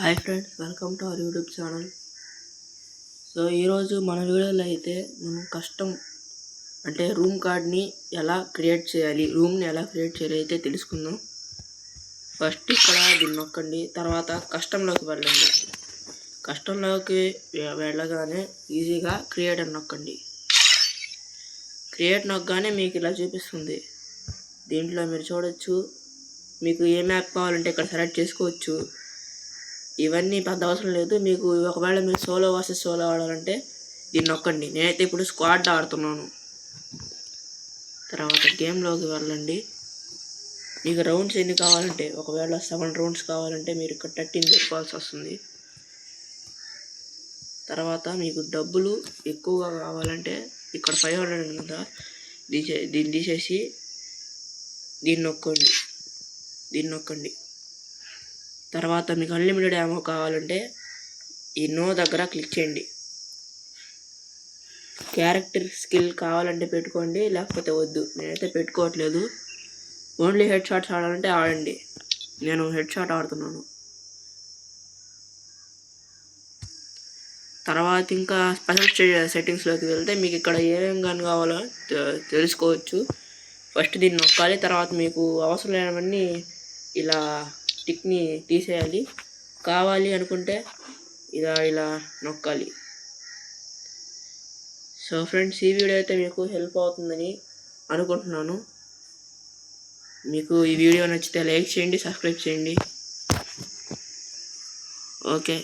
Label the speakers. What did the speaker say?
Speaker 1: Hi friends, welcome to our YouTube channel. So ఈరోజు మన వీడియోలో అయితే మనం కస్టమ్ అంటే రూమ్ కార్డ్ని ఎలా క్రియేట్ చేయాలి, రూమ్ని ఎలా క్రియేట్ చేయాలి అయితే తెలుసుకుందాం. ఫస్ట్ ఇక్కడ దీన్ని నొక్కండి, తర్వాత కస్టంలోకి వెళ్ళండి. కస్టంలోకి వెళ్ళగానే ఈజీగా క్రియేట్ అని నొక్కండి. క్రియేట్ నొక్కగానే మీకు ఇలా చూపిస్తుంది. దీంట్లో మీరు చూడొచ్చు, మీకు ఏ మ్యాప్ కావాలంటే ఇక్కడ సెలెక్ట్ చేసుకోవచ్చు. ఇవన్నీ పెద్ద అవసరం లేదు. మీకు ఒకవేళ మీరు సోలో వర్సెస్ సోలో ఆడాలంటే దీన్ని నొక్కండి. నేనైతే ఇప్పుడు స్క్వాడ్ ఆడుతున్నాను. తర్వాత గేమ్లోకి వెళ్ళండి. మీకు రౌండ్స్ ఎన్ని కావాలంటే, ఒకవేళ 7 రౌండ్స్ కావాలంటే మీరు ఇక్కడ 13 పెట్టుకోవాల్సి వస్తుంది. తర్వాత మీకు డబ్బులు ఎక్కువగా కావాలంటే ఇక్కడ 500 కదా, దీన్ని తీసేసి దీన్ని నొక్కండి. తర్వాత మీకు అన్లిమిటెడ్ యామో కావాలంటే ఈ నో దగ్గర క్లిక్ చేయండి. క్యారెక్టర్ స్కిల్ కావాలంటే పెట్టుకోండి, లేకపోతే వద్దు. నేనైతే పెట్టుకోవట్లేదు. ఓన్లీ హెడ్ షాట్స్ ఆడాలంటే ఆడండి. నేను హెడ్ షాట్ ఆడుతున్నాను. తర్వాత ఇంకా స్పెషల్ సెట్టింగ్స్లోకి వెళ్తే మీకు ఇక్కడ ఏమేమి గన్ కావాలో తెలుసుకోవచ్చు. ఫస్ట్ దీన్ని నొక్కాలి. తర్వాత మీకు అవసరం లేనివన్నీ ఇలా టిక్ని తీసేయాలి. కావాలి అనుకుంటే ఇలా నొక్కాలి. సో ఫ్రెండ్స్, ఈ వీడియో అయితే మీకు హెల్ప్ అవుతుందని అనుకుంటున్నాను. మీకు ఈ వీడియో నచ్చితే లైక్ చేయండి, సబ్స్క్రైబ్ చేయండి. ఓకే.